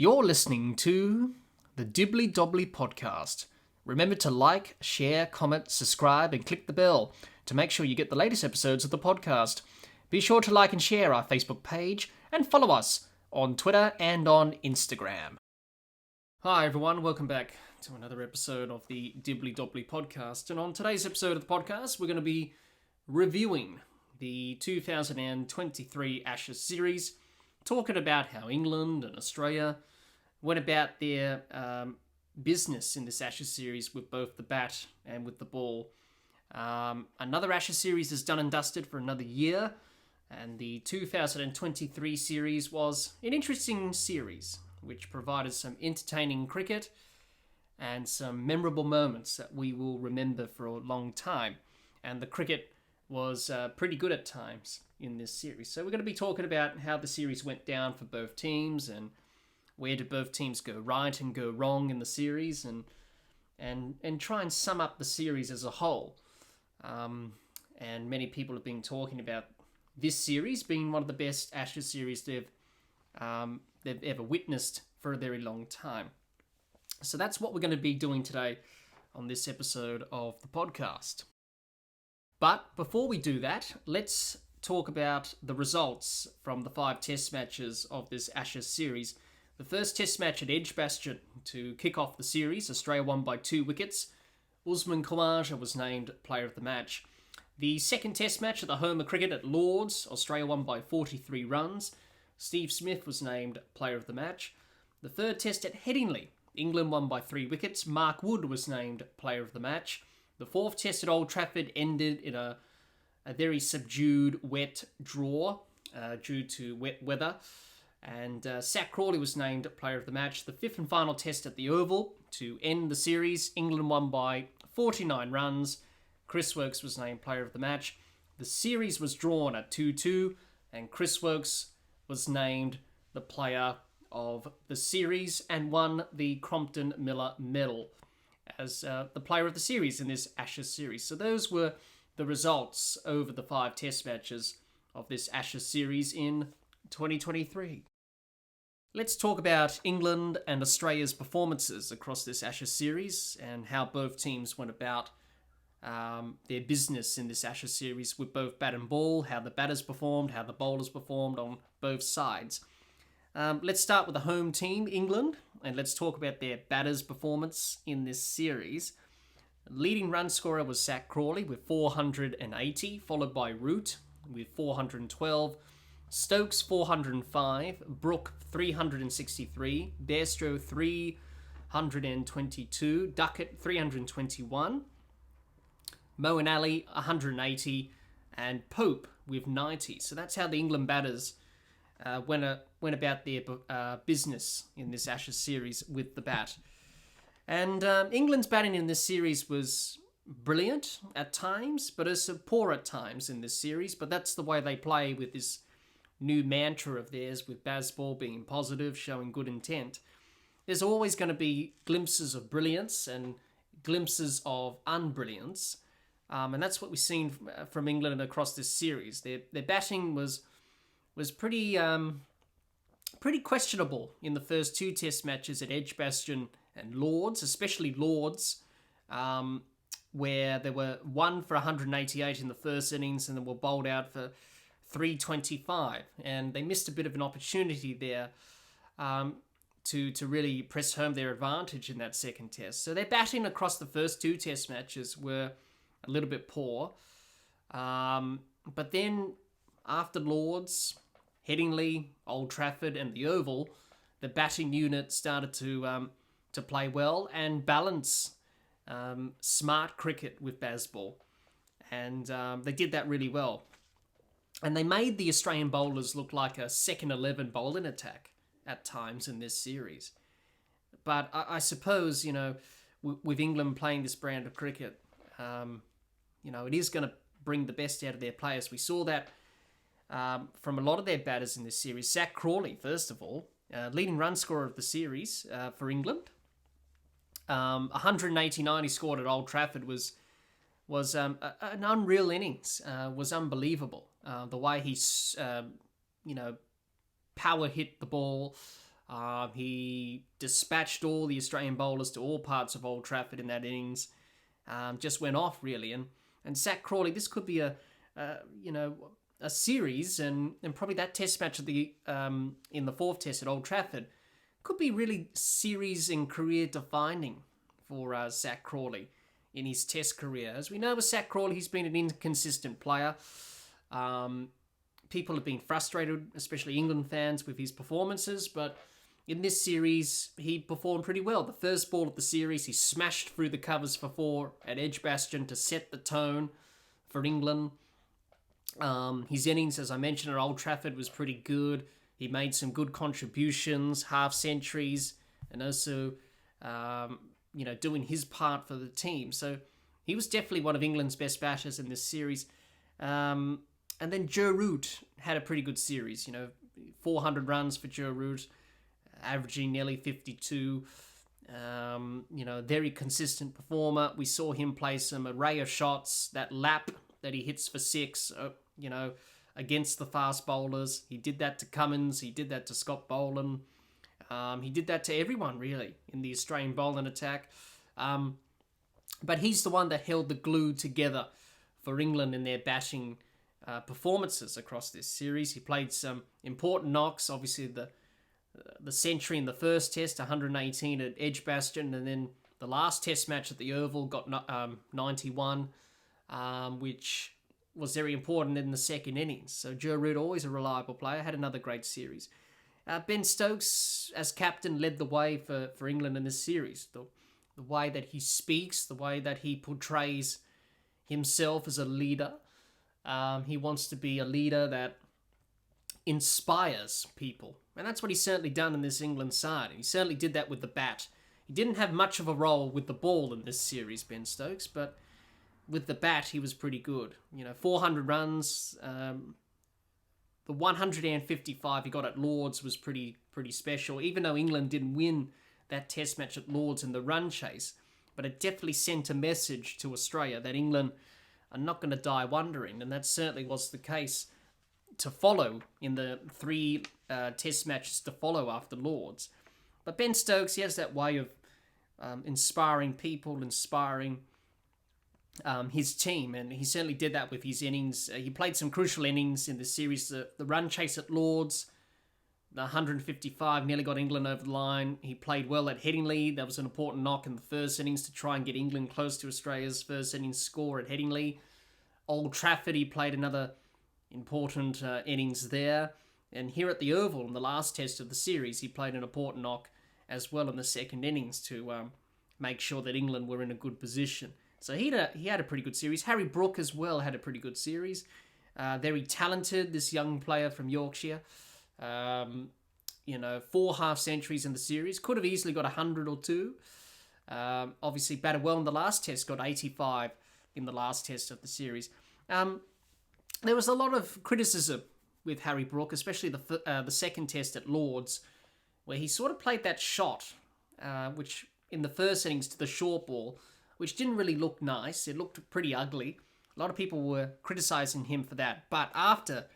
You're listening to the Dibbly Dobbly Podcast. Remember to like, share, comment, subscribe, and click the bell to make sure you get the latest episodes of the podcast. Be sure to like and share our Facebook page and follow us on Twitter and on Instagram. Hi everyone, welcome back to another episode of the Dibbly Dobbly Podcast. And on today's episode of the podcast, we're going to be reviewing the 2023 Ashes series, talking about how England and Australia went about their business in this Ashes series with both the bat and with the ball. Another Ashes series is done and dusted for another year, and the 2023 series was an interesting series, which provided some entertaining cricket and some memorable moments that we will remember for a long time. And the cricket was pretty good at times in this series. So we're going to be talking about how the series went down for both teams and where did both teams go right and go wrong in the series, and try and sum up the series as a whole. And many people have been talking about this series being one of the best Ashes series they've ever witnessed for a very long time. So that's what we're going to be doing today on this episode of the podcast. But before we do that, let's talk about the results from the 5 test matches of this Ashes series. The first test match at Edgbaston to kick off the series, Australia won by 2 wickets. Usman Khawaja was named player of the match. The second test match at the home of cricket at Lords, Australia won by 43 runs. Steve Smith was named player of the match. The third test at Headingley, England won by 3 wickets. Mark Wood was named player of the match. The fourth test at Old Trafford ended in a very subdued, wet draw due to wet weather. And Zach Crawley was named player of the match. The fifth and final test at the Oval to end the series, England won by 49 runs. Chris Woakes was named player of the match. The series was drawn at 2-2, and Chris Woakes was named the player of the series and won the Crompton Miller Medal as the player of the series in this Ashes series. So those were the results over the 5 test matches of this Ashes series in 2023. Let's talk about England and Australia's performances across this Ashes series and how both teams went about their business in this Ashes series with both bat and ball, how the batters performed, how the bowlers performed on both sides. Let's start with the home team, England, and let's talk about their batters' performance in this series. Leading run scorer was Zach Crawley with 480, followed by Root with 412, Stokes 405, Brook 363, Bairstow 322, Duckett 321, Moeen Ali 180, and Pope with 90. So that's how the England batters went about their business in this Ashes series with the bat. And England's batting in this series was brilliant at times, but also poor at times in this series. But that's the way they play with this new mantra of theirs, with Bazball being positive, showing good intent. There's always going to be glimpses of brilliance and glimpses of unbrilliance. And that's what we've seen from England across this series. Their batting was pretty questionable in the first 2 test matches at Edgbaston and Lords, especially Lords, where they were 1 for 188 in the first innings and then were bowled out for 325, and they missed a bit of an opportunity there to really press home their advantage in that second test. So their batting across the first 2 test matches were a little bit poor, but then after Lords, Headingley, Old Trafford, and the Oval, the batting unit started to play well and balance smart cricket with Bazball, and they did that really well. And they made the Australian bowlers look like a second 11 bowling attack at times in this series. But I suppose, with England playing this brand of cricket, it is going to bring the best out of their players. We saw that from a lot of their batters in this series. Zach Crawley, first of all, leading run scorer of the series for England. 189 he scored at Old Trafford was an unreal innings, was unbelievable. The way he, power hit the ball, He dispatched all the Australian bowlers to all parts of Old Trafford in that innings. Just went off, really. And Zach Crawley, this could be a series, and probably that test match in the fourth test at Old Trafford could be really series and career defining for Zach Crawley in his test career. As we know with Zach Crawley, he's been an inconsistent player. People have been frustrated, especially England fans, with his performances, but in this series, he performed pretty well. The first ball of the series, he smashed through the covers for 4 at Edgbaston to set the tone for England. His innings, as I mentioned, at Old Trafford was pretty good. He made some good contributions, half centuries, and also, doing his part for the team. So he was definitely one of England's best batters in this series. And then Joe Root had a pretty good series. 400 runs for Joe Root, averaging nearly 52. Very consistent performer. We saw him play some array of shots. That lap that he hits for 6, against the fast bowlers. He did that to Cummins. He did that to Scott Boland. He did that to everyone, really, in the Australian bowling attack. But he's the one that held the glue together for England in their batting performances across this series. He played some important knocks, obviously the century in the first test, 118 at Edgbaston, and then the last test match at the Oval got 91, which was very important in the second innings. So Joe Root, always a reliable player, had another great series. Ben Stokes, as captain, led the way for England in this series. The way that he speaks, the way that he portrays himself as a leader. He wants to be a leader that inspires people. And that's what he's certainly done in this England side. He certainly did that with the bat. He didn't have much of a role with the ball in this series, Ben Stokes, but with the bat, he was pretty good. 400 runs. The 155 he got at Lords was pretty special, even though England didn't win that test match at Lords in the run chase. But it definitely sent a message to Australia that England are not going to die wondering, and that certainly was the case to follow in the 3 test matches to follow after Lords. But Ben Stokes, he has that way of inspiring people, inspiring his team, and he certainly did that with his innings. He played some crucial innings in the series. The run chase at Lords, the 155 nearly got England over the line. He played well at Headingley. That was an important knock in the first innings to try and get England close to Australia's first innings score at Headingley. Old Trafford, he played another important innings there. And here at the Oval, in the last test of the series, he played an important knock as well in the second innings to make sure that England were in a good position. So he had a pretty good series. Harry Brook as well had a pretty good series. Very talented, this young player from Yorkshire. 4 half centuries in the series. Could have easily got 100 or 2. Obviously batted well in the last test, got 85 in the last test of the series. There was a lot of criticism with Harry Brook, especially the second test at Lords, where he sort of played that shot, which in the first innings to the short ball, which didn't really look nice. It looked pretty ugly. A lot of people were criticising him for that. But after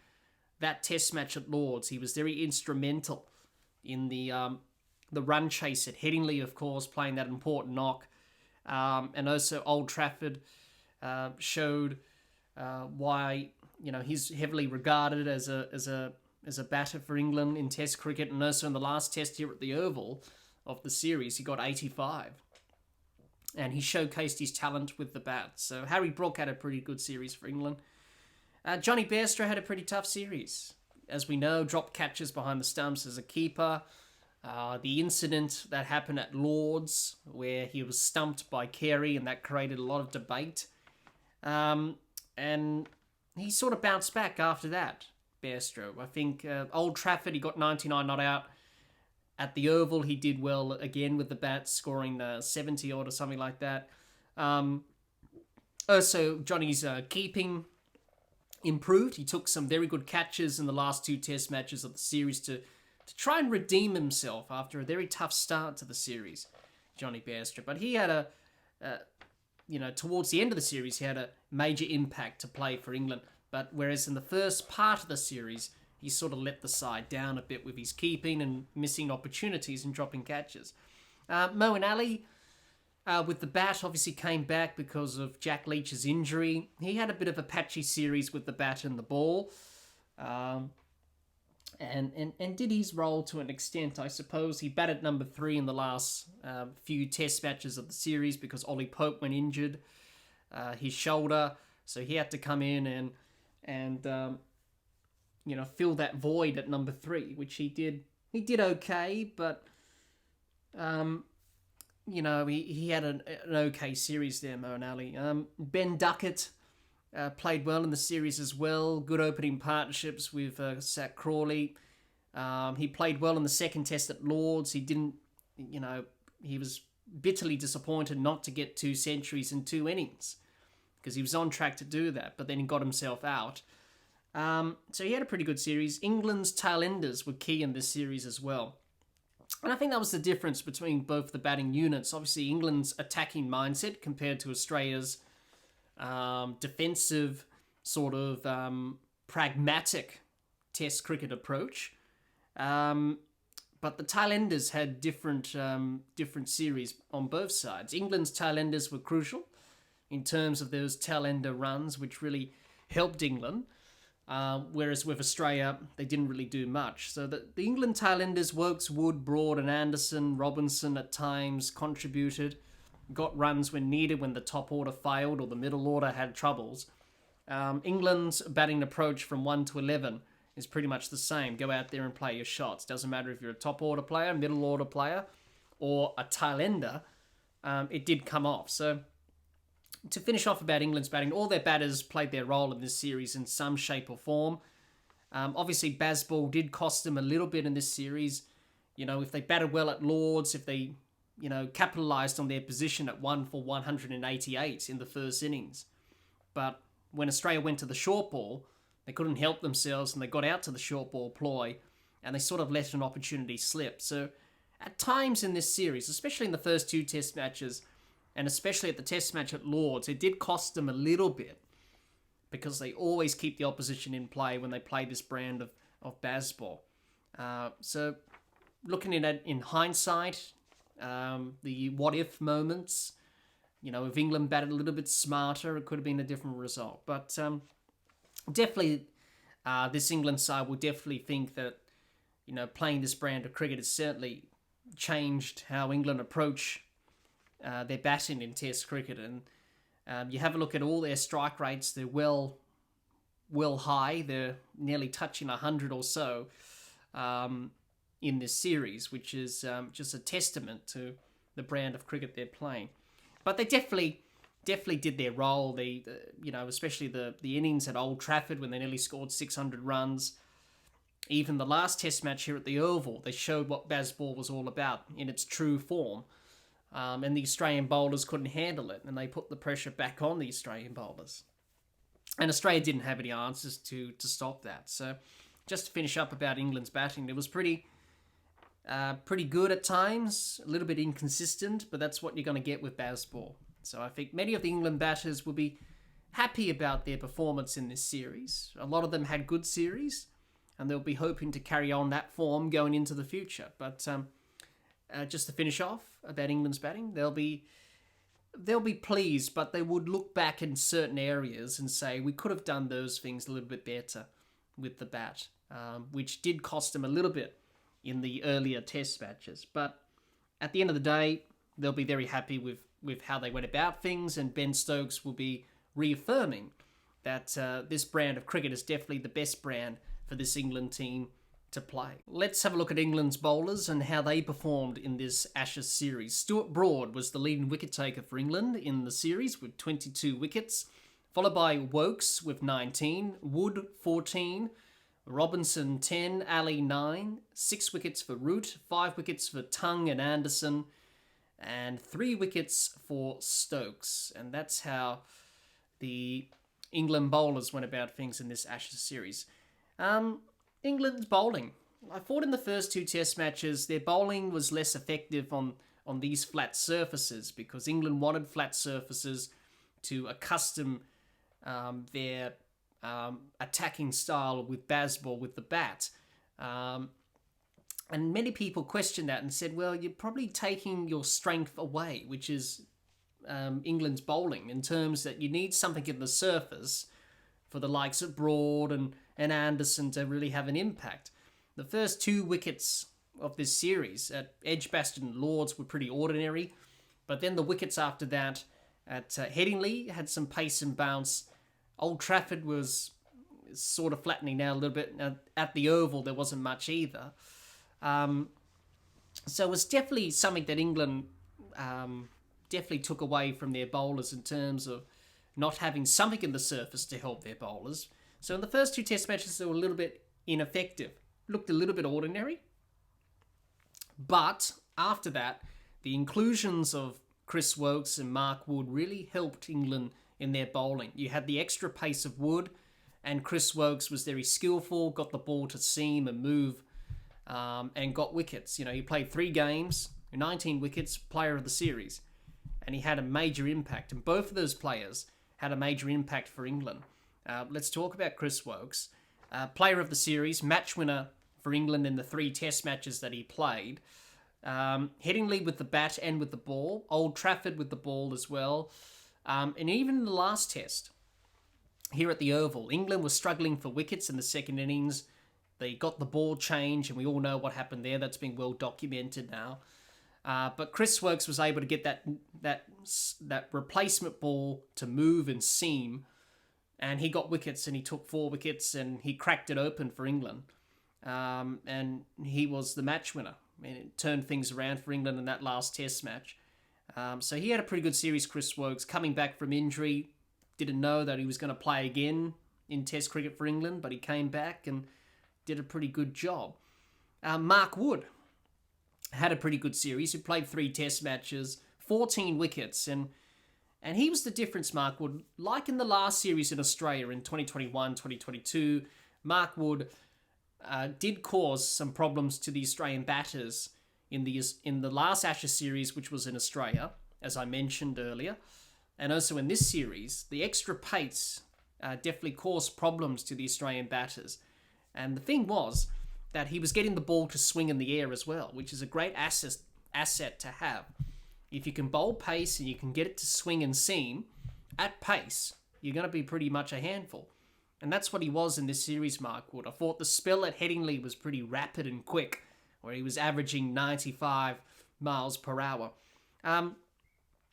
that test match at Lords, he was very instrumental in the run chase at Headingley, of course, playing that important knock. And also Old Trafford showed why he's heavily regarded as a batter for England in Test cricket, and also in the last Test here at the Oval of the series, he got 85. And he showcased his talent with the bat. So Harry Brook had a pretty good series for England. Johnny Bairstow had a pretty tough series. As we know, dropped catches behind the stumps as a keeper. The incident that happened at Lords, where he was stumped by Carey, and that created a lot of debate. And he sort of bounced back after that, Bairstow. I think Old Trafford, he got 99 not out. At the Oval, he did well again with the bat, scoring 70 odd or something like that. Also, Johnny's keeping improved. He took some very good catches in the last 2 test matches of the series to try and redeem himself after a very tough start to the series, Johnny Bairstow. But he had towards the end of the series, he had a major impact to play for England. But whereas in the first part of the series, he sort of let the side down a bit with his keeping and missing opportunities and dropping catches. Moeen Ali, with the bat, obviously came back because of Jack Leach's injury. He had a bit of a patchy series with the bat and the ball. And did his role to an extent, I suppose. He batted number 3 in the last few test matches of the series because Ollie Pope went injured, his shoulder, so he had to come in and fill that void at number 3, which he did. He did okay, but he had an okay series there, Moeen Ali. Ben Duckett played well in the series as well. Good opening partnerships with Zach Crawley. He played well in the second test at Lords. He didn't, he was bitterly disappointed not to get 2 centuries in 2 innings because he was on track to do that, but then he got himself out. So he had a pretty good series. England's tail enders were key in this series as well. And I think that was the difference between both the batting units. Obviously, England's attacking mindset compared to Australia's defensive, sort of pragmatic test cricket approach. But the tailenders had different series on both sides. England's tailenders were crucial in terms of those tailender runs, which really helped England. Whereas with Australia, they didn't really do much. So the England tailenders, Wokes, Wood, Broad and Anderson, Robinson at times contributed, got runs when needed when the top order failed or the middle order had troubles. England's batting approach from 1 to 11 is pretty much the same. Go out there and play your shots. Doesn't matter if you're a top order player, middle order player, or a tailender. It did come off. So to finish off about England's batting, all their batters played their role in this series in some shape or form. Obviously, Bazball did cost them a little bit in this series. If they batted well at Lords, if they, capitalised on their position at 1 for 188 in the first innings. But when Australia went to the short ball, they couldn't help themselves and they got out to the short ball ploy and they sort of let an opportunity slip. So at times in this series, especially in the first 2 test matches, and especially at the test match at Lords, it did cost them a little bit because they always keep the opposition in play when they play this brand of Bazball. So looking at it in hindsight, the what-if moments, if England batted a little bit smarter, it could have been a different result. But definitely, this England side will definitely think that, playing this brand of cricket has certainly changed how England approach their batting in Test cricket. And you have a look at all their strike rates; they're well high. They're nearly touching 100 or so in this series, which is just a testament to the brand of cricket they're playing. But they definitely did their role. They, especially the innings at Old Trafford when they nearly scored 600 runs. Even the last Test match here at the Oval, they showed what Bazball was all about in its true form. And the Australian bowlers couldn't handle it, and they put the pressure back on the Australian bowlers. And Australia didn't have any answers to stop that. So just to finish up about England's batting, it was pretty good at times, a little bit inconsistent, but that's what you're going to get with Bazball. So I think many of the England batters will be happy about their performance in this series. A lot of them had good series, and they'll be hoping to carry on that form going into the future. But just to finish off about England's batting, they'll be pleased, but they would look back in certain areas and say, we could have done those things a little bit better with the bat, which did cost them a little bit in the earlier test matches. But at the end of the day, they'll be very happy with how they went about things, and Ben Stokes will be reaffirming that this brand of cricket is definitely the best brand for this England team to play. Let's have a look at England's bowlers and how they performed in this Ashes series. Stuart Broad was the leading wicket taker for England in the series with 22 wickets, followed by Wokes with 19, Wood 14, Robinson 10, Ali 9, 6 wickets for Root, 5 wickets for Tongue and Anderson, and 3 wickets for Stokes. And that's how the England bowlers went about things in this Ashes series. England's bowling. I thought in the first 2 test matches, their bowling was less effective on these flat surfaces because England wanted flat surfaces to accustom their attacking style with baseball with the bat. And many people questioned that and said, well, you're probably taking your strength away, which is England's bowling, in terms that you need something in the surface for the likes of Broad and Anderson to really have an impact. The first 2 wickets of this series at Edgbaston and Lords were pretty ordinary, but then the wickets after that at Headingley had some pace and bounce. Old Trafford was sort of flattening out a little bit. At the Oval, there wasn't much either. So it was definitely something that England definitely took away from their bowlers in terms of not having something in the surface to help their bowlers. So in the first 2 test matches, they were a little bit ineffective. Looked a little bit ordinary. But after that, the inclusions of Chris Woakes and Mark Wood really helped England in their bowling. You had the extra pace of Wood, and Chris Woakes was very skillful, got the ball to seam and move, and got wickets. You know, he played 3 games, 19 wickets, player of the series, and he had a major impact. And both of those players had a major impact for England. Let's talk about Chris Woakes. Player of the series, match winner for England in the 3 test matches that he played. Headingley with the bat and with the ball. Old Trafford with the ball as well. And even in the last test, here at the Oval, England was struggling for wickets in the second innings. They got the ball change, and we all know what happened there. That's been well documented now. But Chris Woakes was able to get that replacement ball to move and seam, and he got wickets, and he took 4 wickets, and he cracked it open for England. And he was the match winner. I mean, it turned things around for England in that last test match. So he had a pretty good series, Chris Woakes, coming back from injury. Didn't know that he was going to play again in Test cricket for England, but he came back and did a pretty good job. Mark Wood had a pretty good series. He played 3 Test matches, 14 wickets, and he was the difference, Mark Wood. Like in the last series in Australia in 2021, 2022, Mark Wood did cause some problems to the Australian batters in the last Ashes series, which was in Australia, as I mentioned earlier. And also in this series, the extra pace definitely caused problems to the Australian batters. And the thing was that he was getting the ball to swing in the air as well, which is a great asset to have. If you can bowl pace and you can get it to swing and seam at pace, you're going to be pretty much a handful. And that's what he was in this series, Mark Wood. I thought the spell at Headingley was pretty rapid and quick, where he was averaging 95 miles per hour.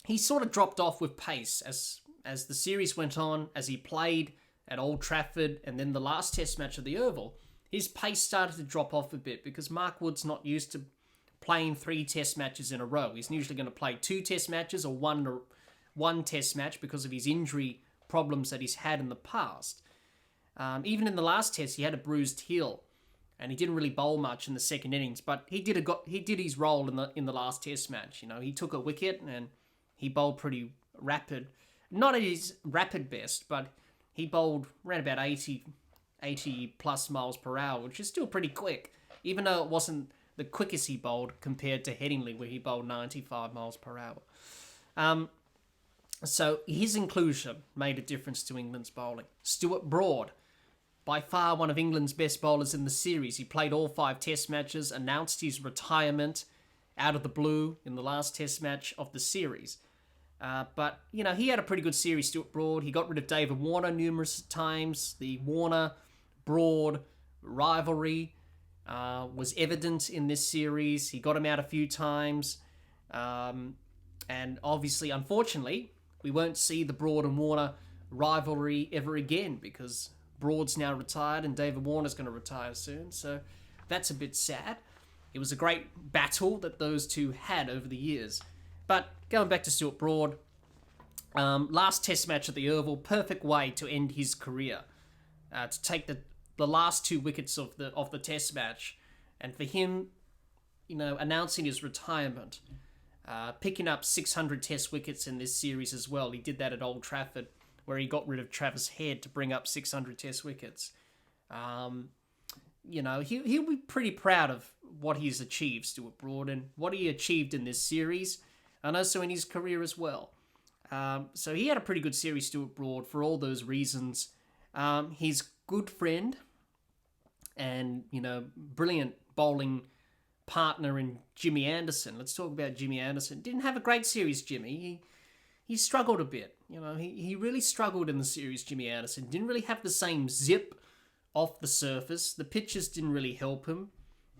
He sort of dropped off with pace as the series went on, as he played at Old Trafford, and then the last test match of the Oval. His pace started to drop off a bit because Mark Wood's not used to playing 3 test matches in a row. He's usually going to play 2 test matches or one test match because of his injury problems that he's had in the past. Even in the last test, he had a bruised heel, and he didn't really bowl much in the second innings. But he did his role in the last test match. You know, he took a wicket and he bowled pretty rapid, not at his rapid best, but he bowled around about 80 plus miles per hour, which is still pretty quick, even though it wasn't the quickest he bowled compared to Headingley, where he bowled 95 miles per hour. So his inclusion made a difference to England's bowling. Stuart Broad, by far one of England's best bowlers in the series. He played all 5 test matches, announced his retirement out of the blue in the last test match of the series. But, you know, he had a pretty good series, Stuart Broad. He got rid of David Warner numerous times. The Warner-Broad rivalry was evident in this series. He got him out a few times. And obviously, unfortunately, we won't see the Broad and Warner rivalry ever again because Broad's now retired and David Warner's going to retire soon. So that's a bit sad. It was a great battle that those two had over the years. But going back to Stuart Broad, last test match at the Oval, perfect way to end his career. To take the last 2 wickets of the test match. And for him, you know, announcing his retirement, picking up 600 test wickets in this series as well. He did that at Old Trafford, where he got rid of Travis Head to bring up 600 test wickets. You know, he'll be pretty proud of what he's achieved, Stuart Broad, and what he achieved in this series, and also in his career as well. So he had a pretty good series, Stuart Broad, for all those reasons. His good friend and, brilliant bowling partner in Jimmy Anderson. Let's talk about Jimmy Anderson. Didn't have a great series, Jimmy. He struggled a bit. He really struggled in the series, Jimmy Anderson. Didn't really have the same zip off the surface. The pitches didn't really help him.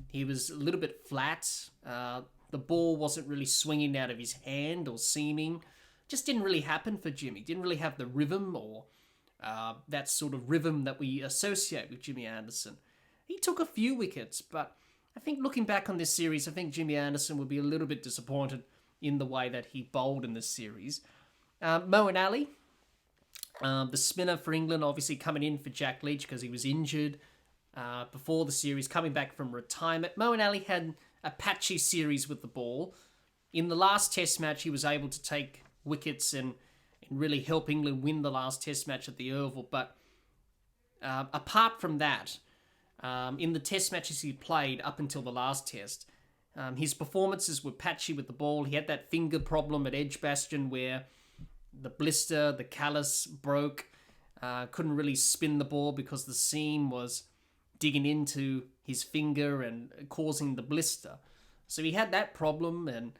He was a little bit flat. The ball wasn't really swinging out of his hand or seaming. Just didn't really happen for Jimmy. Didn't really have the rhythm or that sort of rhythm that we associate with Jimmy Anderson. He took a few wickets, but I think looking back on this series, I think Jimmy Anderson would be a little bit disappointed in the way that he bowled in this series. Moeen Ali, the spinner for England, obviously coming in for Jack Leach because he was injured before the series, coming back from retirement. Moeen Ali had a patchy series with the ball. In the last Test match, he was able to take wickets and really help England win the last Test match at the Oval. But apart from that, in the Test matches he played up until the last Test, his performances were patchy with the ball. He had that finger problem at Edgbaston where the blister, the callus broke. Couldn't really spin the ball because the seam was digging into his finger and causing the blister. So he had that problem, and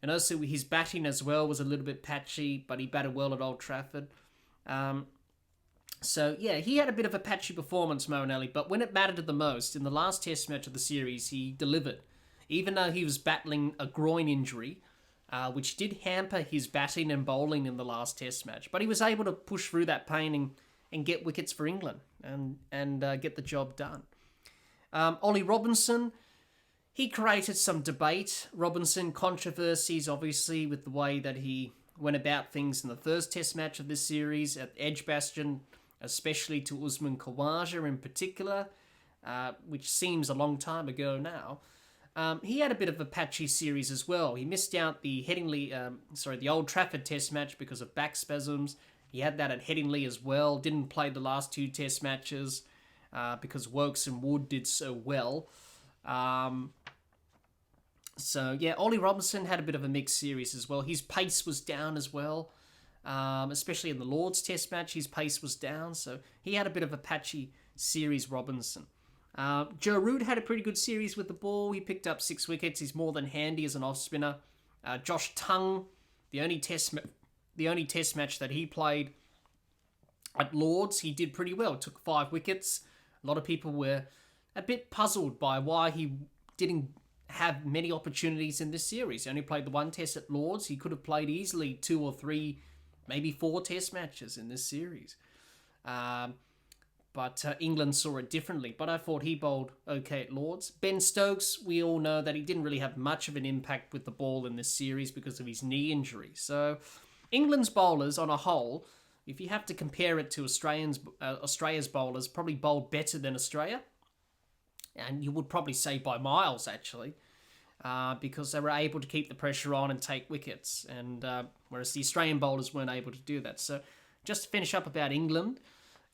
also his batting as well was a little bit patchy, but he batted well at Old Trafford. So yeah, he had a bit of a patchy performance, Moeen Ali, but when it mattered the most, in the last Test match of the series, he delivered. Even though he was battling a groin injury, which did hamper his batting and bowling in the last Test match, but he was able to push through that pain and get wickets for England and get the job done. Ollie Robinson, he created some debate. Robinson controversies, obviously, with the way that he went about things in the first Test match of this series at Edgbaston, especially to Usman Khawaja in particular, which seems a long time ago now. He had a bit of a patchy series as well. He missed out the the Old Trafford Test match because of back spasms. He had that at Headingley as well. Didn't play the last two Test matches because Woakes and Wood did so well. Ollie Robinson had a bit of a mixed series as well. His pace was down as well, especially in the Lord's Test match. His pace was down, so he had a bit of a patchy series, Robinson. Joe Root had a pretty good series with the ball. He picked up 6 wickets. He's more than handy as an off-spinner. Josh Tongue, the only test match that he played at Lord's, he did pretty well. Took 5 wickets. A lot of people were a bit puzzled by why he didn't have many opportunities in this series. He only played the 1 test at Lord's. He could have played easily 2 or 3, maybe 4 test matches in this series. But England saw it differently. But I thought he bowled okay at Lord's. Ben Stokes, we all know that he didn't really have much of an impact with the ball in this series because of his knee injury. So England's bowlers on a whole, if you have to compare it to Australia's bowlers, probably bowled better than Australia. And you would probably say by miles, actually, because they were able to keep the pressure on and take wickets, and whereas the Australian bowlers weren't able to do that. So just to finish up about England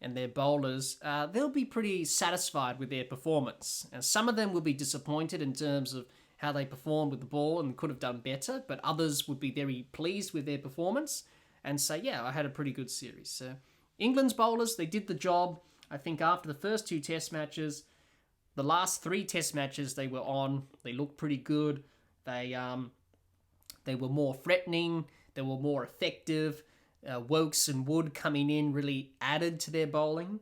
and their bowlers, they'll be pretty satisfied with their performance. And some of them will be disappointed in terms of how they performed with the ball and could have done better, but others would be very pleased with their performance and say, yeah, I had a pretty good series. So England's bowlers, they did the job. I think after the first 2 test matches, the last 3 test matches they were on, they looked pretty good. They were more threatening. They were more effective. Woakes and Wood coming in really added to their bowling.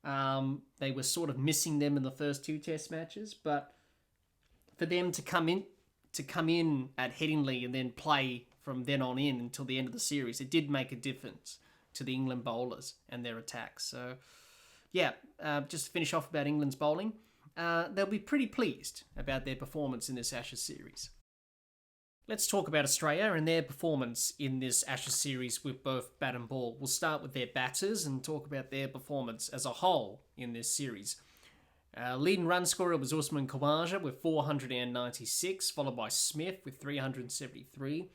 They were sort of missing them in the first 2 test matches, but for them to come in at Headingley and then play from then on in until the end of the series, it did make a difference to the England bowlers and their attacks. So, yeah, just to finish off about England's bowling, they'll be pretty pleased about their performance in this Ashes series. Let's talk about Australia and their performance in this Ashes series with both bat and ball. We'll start with their batters and talk about their performance as a whole in this series. Leading run scorer was Usman Khawaja with 496, followed by Smith with 373,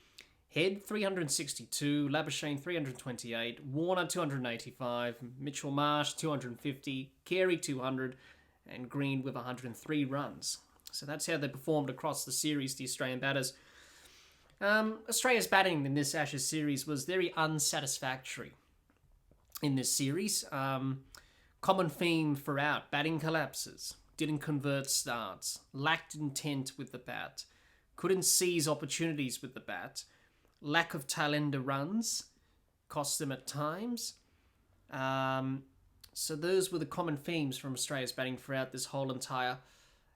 Head 362, Labuschagne 328, Warner 285, Mitchell Marsh 250, Carey 200, and Green with 103 runs. So that's how they performed across the series, the Australian batters. Australia's batting in this Ashes series was very unsatisfactory in this series. Common theme throughout: batting collapses, didn't convert starts, lacked intent with the bat, couldn't seize opportunities with the bat, lack of tail-ender runs, cost them at times. So those were the common themes from Australia's batting throughout this whole entire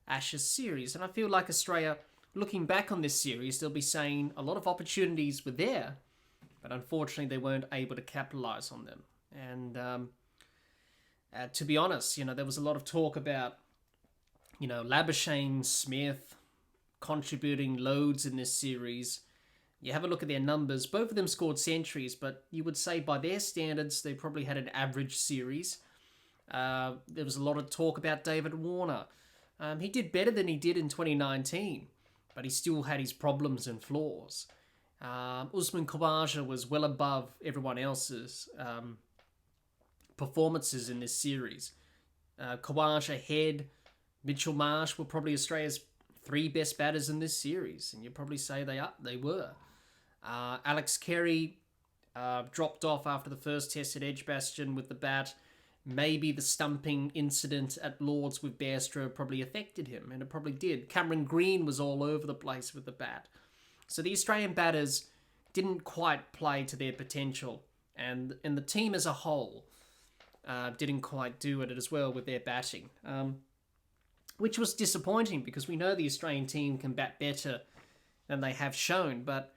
Ashes series. And I feel like Australia, looking back on this series, they'll be saying a lot of opportunities were there, but unfortunately they weren't able to capitalise on them. And to be honest, there was a lot of talk about, Labuschagne, Smith contributing loads in this series. You have a look at their numbers. Both of them scored centuries, but you would say by their standards, they probably had an average series. There was a lot of talk about David Warner. He did better than he did in 2019, but he still had his problems and flaws. Usman Khawaja was well above everyone else's performances in this series. Khawaja, Head, Mitchell Marsh were probably Australia's 3 best batters in this series, and you'd probably say they were. Alex Carey dropped off after the first test at Edgbaston with the bat. Maybe the stumping incident at Lords with Bairstow probably affected him, and it probably did. Cameron Green was all over the place with the bat. So the Australian batters didn't quite play to their potential, and the team as a whole didn't quite do it as well with their batting, which was disappointing because we know the Australian team can bat better than they have shown, but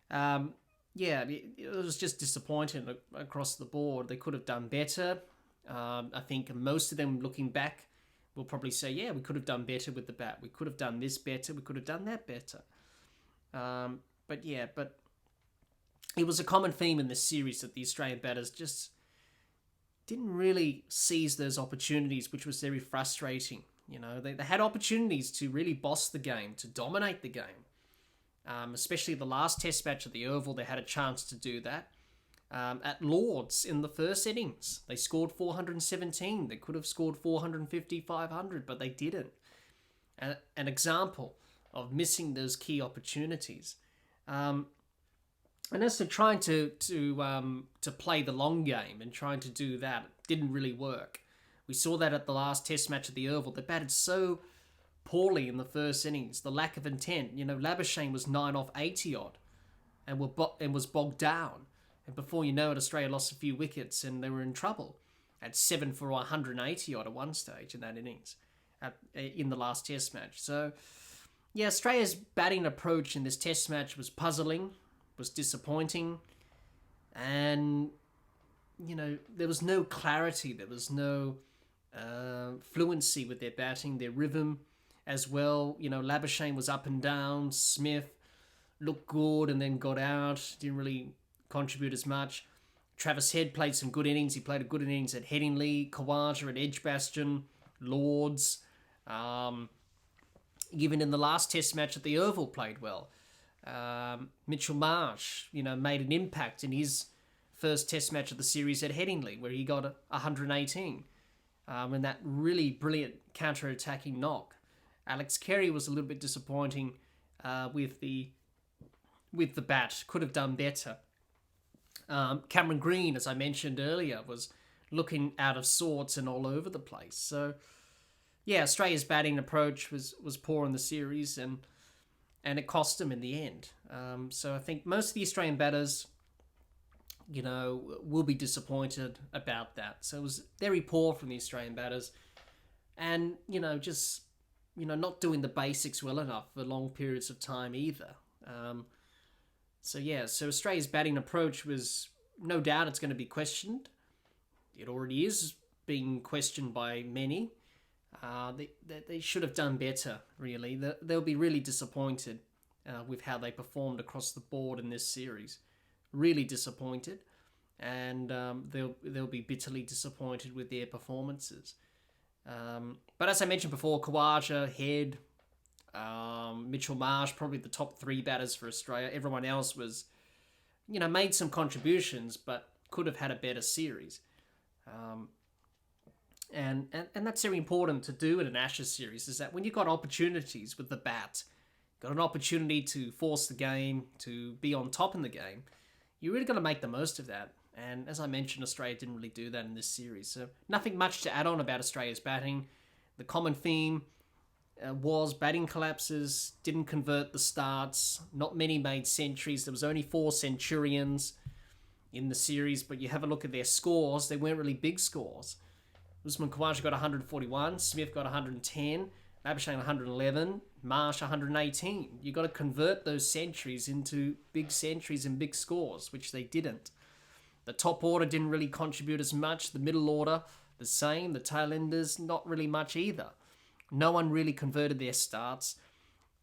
it was just disappointing across the board. They could have done better. I think most of them, looking back, will probably say, we could have done better with the bat. We could have done this better. We could have done that better. But it was a common theme in this series that the Australian batters just didn't really seize those opportunities, which was very frustrating. They had opportunities to really boss the game, to dominate the game. Especially the last test match at the Oval, they had a chance to do that. At Lords in the first innings, they scored 417. They could have scored 450, 500, but they didn't. An example of missing those key opportunities. And as to trying to play the long game and trying to do that, it didn't really work. We saw that at the last test match at the Oval. They batted so poorly in the first innings. The lack of intent. Labuschagne was 9 off 80 odd and was bogged down. And before you know it, Australia lost a few wickets and they were in trouble at 7 for 180 odd at one stage in that innings in the last test match. So, Australia's batting approach in this test match was puzzling, was disappointing, and, there was no clarity. There was no fluency with their batting, their rhythm as well. Labuschagne was up and down. Smith looked good and then got out. Didn't really contribute as much. Travis Head played some good innings. He played a good innings at Headingley. Khawaja at Edgbaston. Lords. Even in the last test match at the Oval played well. Mitchell Marsh, made an impact in his first test match of the series at Headingley, where he got 118. And that really brilliant counter-attacking knock. Alex Carey was a little bit disappointing with the bat. Could have done better. Cameron Green, as I mentioned earlier, was looking out of sorts and all over the place. So, Australia's batting approach was poor in the series, and it cost them in the end. So I think most of the Australian batters, will be disappointed about that. So it was very poor from the Australian batters, and just not doing the basics well enough for long periods of time either. So Australia's batting approach was, no doubt it's going to be questioned. It already is being questioned by many. They should have done better, really. They'll be really disappointed with how they performed across the board in this series. Really disappointed. And they'll be bitterly disappointed with their performances. But as I mentioned before, Khawaja, Head, Mitchell Marsh, probably the top 3 batters for Australia. Everyone else was, made some contributions, but could have had a better series. And that's very important to do in an Ashes series, is that when you've got opportunities with the bat, got an opportunity to force the game, to be on top in the game, you're really going to make the most of that And as I mentioned, Australia didn't really do that in this series. So nothing much to add on about Australia's batting. The common theme was batting collapses, didn't convert the starts, not many made centuries. There was only 4 centurions in the series, but you have a look at their scores, they weren't really big scores. Usman Khawaja got 141, Smith got 110, Labuschagne 111, Marsh 118. You got to convert those centuries into big centuries and big scores, which they didn't. The top order didn't really contribute as much. The middle order, the same. The tail enders, not really much either. No one really converted their starts.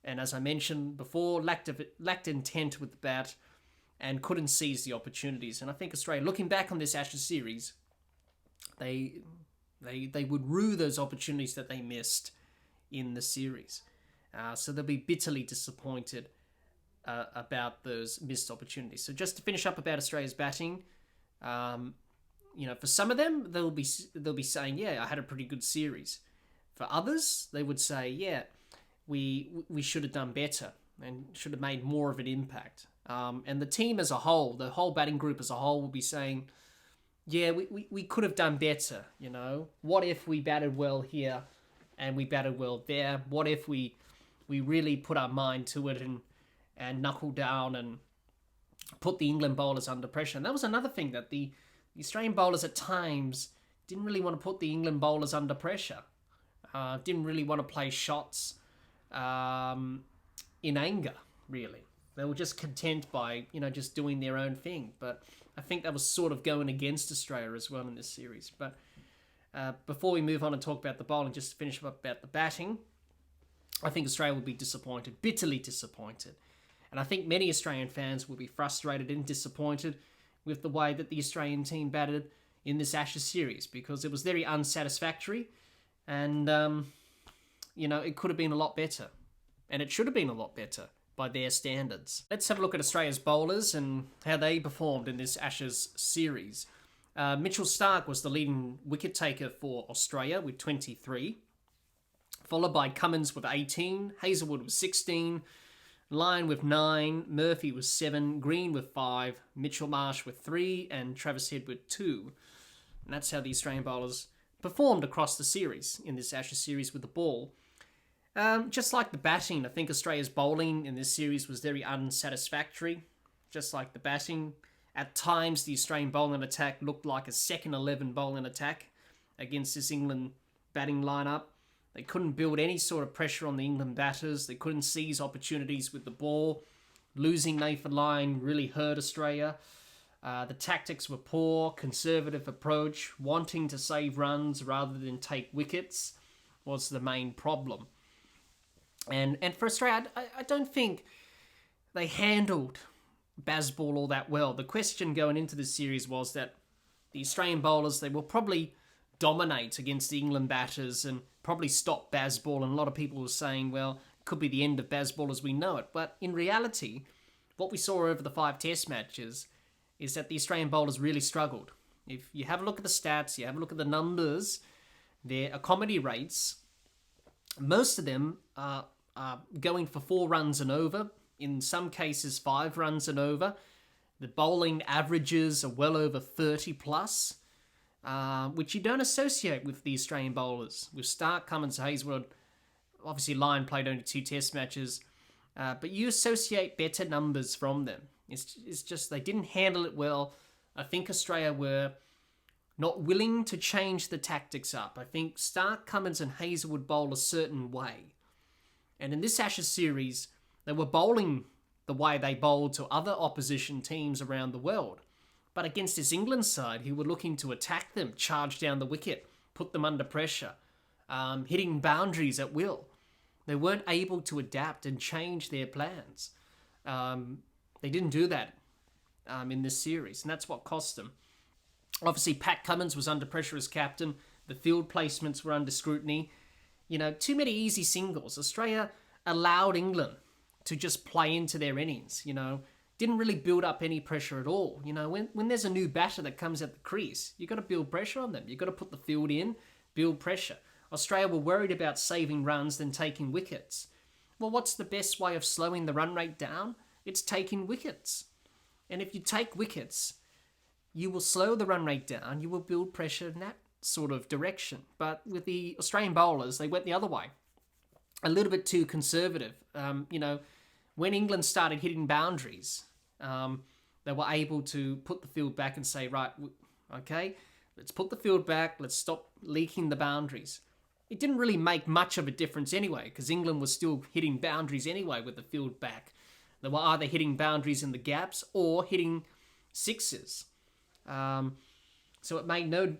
And as I mentioned before, lacked intent with the bat and couldn't seize the opportunities. And I think Australia, looking back on this Ashes series, they would rue those opportunities that they missed in the series. So they'll be bitterly disappointed about those missed opportunities. So just to finish up about Australia's batting, for some of them, they'll be saying, yeah, I had a pretty good series. For others, they would say, yeah, we should have done better and should have made more of an impact. And the team as a whole, the whole batting group as a whole, will be saying, yeah, we could have done better, What if we batted well here and we batted well there? What if we really put our mind to it and knuckle down and put the England bowlers under pressure? And that was another thing, that the Australian bowlers at times didn't really want to put the England bowlers under pressure. Didn't really want to play shots in anger, really. They were just content by, just doing their own thing. But I think that was sort of going against Australia as well in this series. But before we move on and talk about the bowling, just to finish up about the batting, I think Australia will be disappointed, bitterly disappointed. And I think many Australian fans will be frustrated and disappointed with the way that the Australian team batted in this Ashes series, because it was very unsatisfactory. And, it could have been a lot better. And it should have been a lot better by their standards. Let's have a look at Australia's bowlers and how they performed in this Ashes series. Mitchell Starc was the leading wicket taker for Australia with 23, followed by Cummins with 18, Hazlewood with 16, Lyon with 9, Murphy with 7, Green with 5, Mitchell Marsh with 3, and Travis Head with 2. And that's how the Australian bowlers performed across the series in this Ashes series with the ball. Just like the batting, I think Australia's bowling in this series was very unsatisfactory. Just like the batting, at times the Australian bowling attack looked like a second 11 bowling attack against this England batting lineup. They couldn't build any sort of pressure on the England batters. They couldn't seize opportunities with the ball. Losing Nathan Lyon really hurt Australia. The tactics were poor, conservative approach, wanting to save runs rather than take wickets was the main problem. And for Australia, I don't think they handled Bazball all that well. The question going into this series was that the Australian bowlers, they will probably dominate against the England batters and probably stop Bazball. And a lot of people were saying, well, it could be the end of Bazball as we know it. But in reality, what we saw over the 5 test matches is that the Australian bowlers really struggled. If you have a look at the stats, you have a look at the numbers, their economy rates, most of them are going for 4 runs and over, in some cases 5 runs and over. The bowling averages are well over 30 plus, which you don't associate with the Australian bowlers. With Starc, Cummins, Hazlewood, obviously Lyon played only 2 test matches, but you associate better numbers from them. It's just they didn't handle it well. I think Australia were not willing to change the tactics up. I think Starc, Cummins and Hazlewood bowl a certain way. And in this Ashes series, they were bowling the way they bowled to other opposition teams around the world. But against this England side, who were looking to attack them, charge down the wicket, put them under pressure, hitting boundaries at will, they weren't able to adapt and change their plans. They didn't do that in this series, and that's what cost them. Obviously, Pat Cummins was under pressure as captain. The field placements were under scrutiny. Too many easy singles. Australia allowed England to just play into their innings, Didn't really build up any pressure at all. When there's a new batter that comes at the crease, you've got to build pressure on them. You've got to put the field in, build pressure. Australia were worried about saving runs than taking wickets. Well, what's the best way of slowing the run rate down? It's taking wickets. And if you take wickets, you will slow the run rate down, you will build pressure in that sort of direction. But with the Australian bowlers, they went the other way, a little bit too conservative. When England started hitting boundaries, they were able to put the field back and say, right, okay, let's put the field back, let's stop leaking the boundaries. It didn't really make much of a difference anyway, because England was still hitting boundaries anyway with the field back. They were either hitting boundaries in the gaps or hitting sixes. So it made no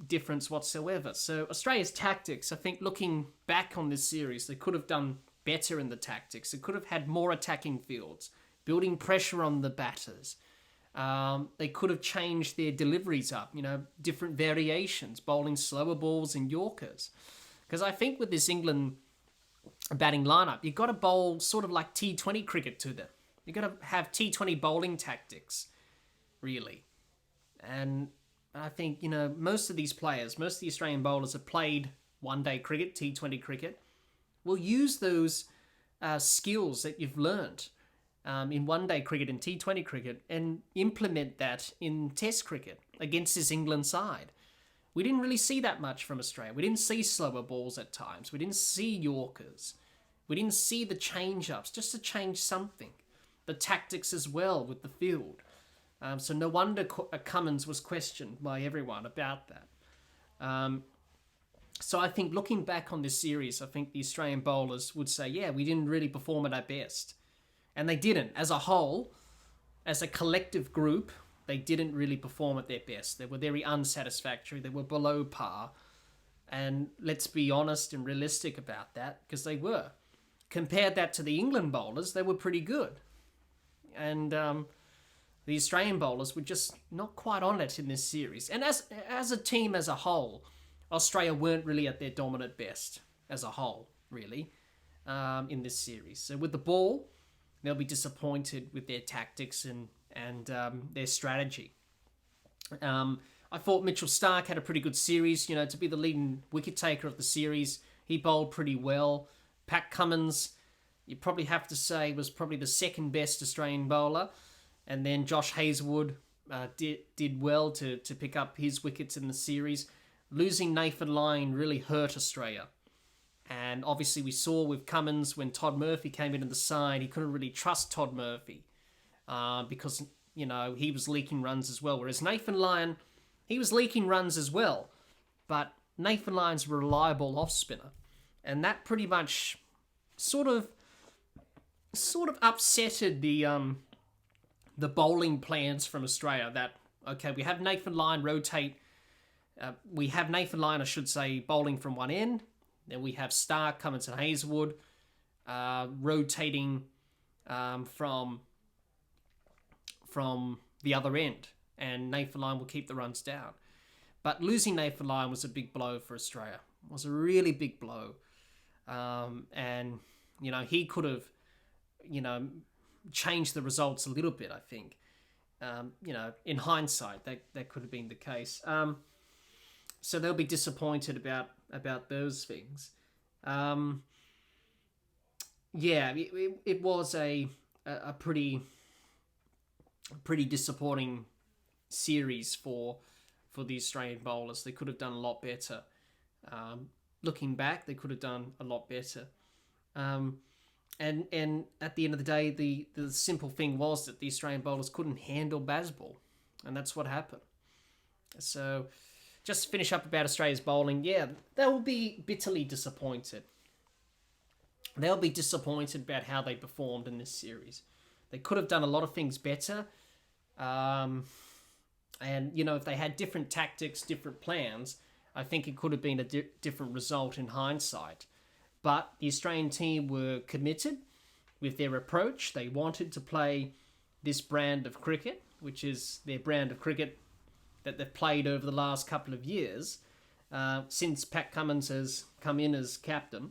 difference whatsoever. So Australia's tactics, I think looking back on this series, they could have done better in the tactics. They could have had more attacking fields, building pressure on the batters. They could have changed their deliveries up, different variations, bowling slower balls and Yorkers. Because I think with this England batting lineup, you've got to bowl sort of like T20 cricket to them. You've got to have T20 bowling tactics, really. And I think, most of these players, most of the Australian bowlers have played one-day cricket, T20 cricket, will use those skills that you've learnt in one-day cricket and T20 cricket and implement that in Test cricket against this England side. We didn't really see that much from Australia. We didn't see slower balls at times. We didn't see Yorkers. We didn't see the change-ups, just to change something. The tactics as well with the field. So no wonder Cummins was questioned by everyone about that. So I think looking back on this series, I think the Australian bowlers would say, yeah, we didn't really perform at our best. And they didn't. As a whole, as a collective group, they didn't really perform at their best. They were very unsatisfactory. They were below par. And let's be honest and realistic about that, because they were. Compared that to the England bowlers, they were pretty good. And the Australian bowlers were just not quite on it in this series. And as a team as a whole, Australia weren't really at their dominant best as a whole, really, in this series. So with the ball, they'll be disappointed with their tactics and their strategy. I thought Mitchell Starc had a pretty good series, to be the leading wicket taker of the series. He bowled pretty well. Pat Cummins, you probably have to say, was probably the second best Australian bowler. And then Josh Hazlewood did well to pick up his wickets in the series. Losing Nathan Lyon really hurt Australia. And obviously we saw with Cummins, when Todd Murphy came into the side, he couldn't really trust Todd Murphy because, he was leaking runs as well. Whereas Nathan Lyon, he was leaking runs as well. But Nathan Lyon's a reliable off-spinner. And that pretty much sort of upsetted the bowling plans from Australia. That, okay, we have Nathan Lyon rotate. We have Nathan Lyon, I should say, bowling from one end. Then we have Starc, Cummins and Hazlewood rotating from the other end. And Nathan Lyon will keep the runs down. But losing Nathan Lyon was a big blow for Australia. It was a really big blow. And, he could have, changed the results a little bit, I think. In hindsight, that could have been the case. So they'll be disappointed about those things. It was a pretty disappointing series for the Australian bowlers. They could have done a lot better. Looking back, they could have done a lot better. And at the end of the day, the simple thing was that the Australian bowlers couldn't handle Bazball, and that's what happened. So, just to finish up about Australia's bowling, they will be bitterly disappointed. They'll be disappointed about how they performed in this series. They could have done a lot of things better. And, if they had different tactics, different plans, I think it could have been a different result in hindsight. But the Australian team were committed with their approach. They wanted to play this brand of cricket, which is their brand of cricket that they've played over the last couple of years, since Pat Cummins has come in as captain.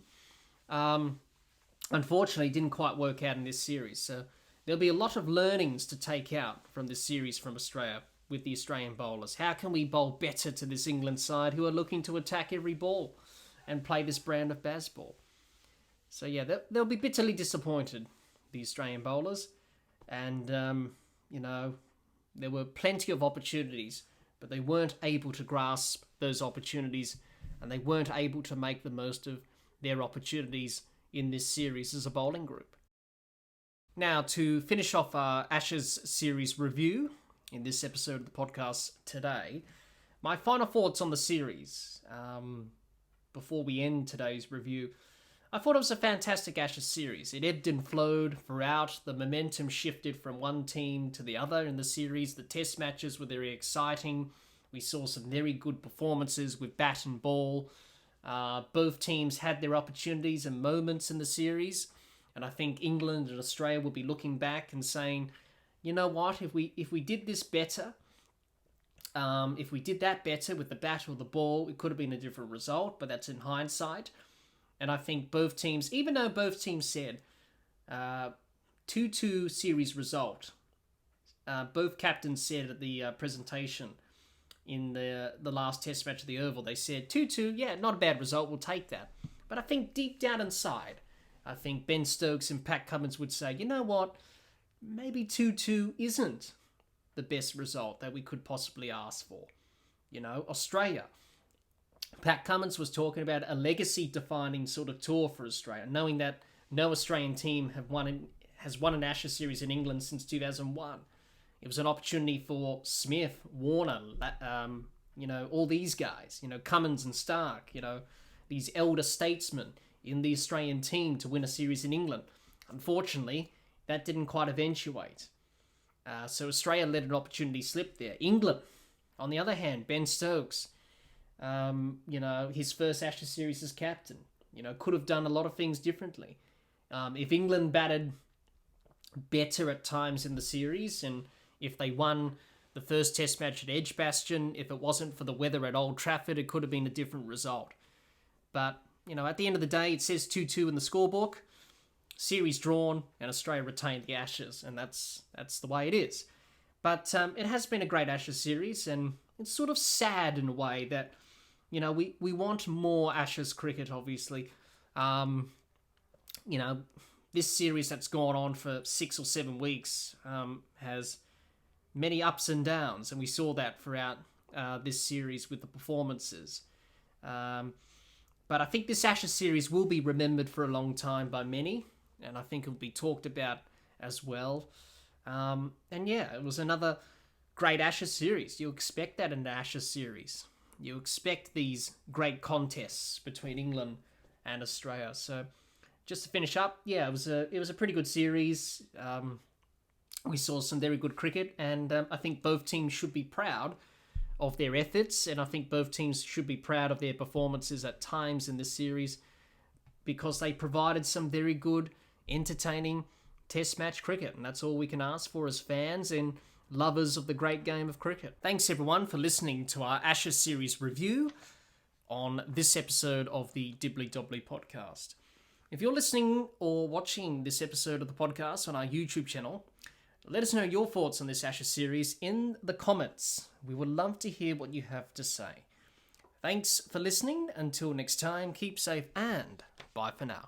Unfortunately, it didn't quite work out in this series. So there'll be a lot of learnings to take out from this series from Australia with the Australian bowlers. How can we bowl better to this England side who are looking to attack every ball and play this brand of Bazball? So they'll be bitterly disappointed, the Australian bowlers. And, There were plenty of opportunities, but they weren't able to grasp those opportunities, and they weren't able to make the most of their opportunities in this series as a bowling group. Now, to finish off our Ashes series review in this episode of the podcast today, my final thoughts on the series. Before we end today's review, I thought it was a fantastic Ashes series. It ebbed and flowed throughout. The momentum shifted from one team to the other in the series. The test matches were very exciting. We saw some very good performances with bat and ball. Both teams had their opportunities and moments in the series. And I think England and Australia will be looking back and saying, you know what, if we did this better, if we did that better with the bat or the ball, it could have been a different result, but that's in hindsight. And I think both teams, even though both teams said 2-2 series result, both captains said at the presentation in the last test match of the Oval, they said 2-2, yeah, not a bad result, we'll take that. But I think deep down inside, I think Ben Stokes and Pat Cummins would say, you know what, maybe 2-2 isn't the best result that we could possibly ask for. You know, Australia. Pat Cummins was talking about a legacy-defining sort of tour for Australia, knowing that no Australian team has won an Ashes series in England since 2001. It was an opportunity for Smith, Warner, all these guys, Cummins and Stark, these elder statesmen in the Australian team to win a series in England. Unfortunately, that didn't quite eventuate. So Australia let an opportunity slip there. England, on the other hand, Ben Stokes, his first Ashes series as captain, could have done a lot of things differently. If England batted better at times in the series, and if they won the first test match at Edgbaston, if it wasn't for the weather at Old Trafford, it could have been a different result. But, at the end of the day, it says 2-2 in the scorebook, series drawn, and Australia retained the Ashes, and that's the way it is. But it has been a great Ashes series, and it's sort of sad in a way that, we want more Ashes cricket, obviously. This series that's gone on for 6 or 7 weeks has many ups and downs, and we saw that throughout this series with the performances. But I think this Ashes series will be remembered for a long time by many, and I think it will be talked about as well. It was another great Ashes series. You expect that in the Ashes series. You expect these great contests between England and Australia. So just to finish up, it was a pretty good series. We saw some very good cricket, and I think both teams should be proud of their efforts, and I think both teams should be proud of their performances at times in this series, because they provided some very good, entertaining test match cricket, and that's all we can ask for as fans and lovers of the great game of cricket. Thanks everyone for listening to our Ashes series review on this episode of the Dibbly Dobbly Podcast. If you're listening or watching this episode of the podcast on our YouTube channel, let us know your thoughts on this Ashes series in the comments. We would love to hear what you have to say. Thanks for listening. Until next time, keep safe and bye for now.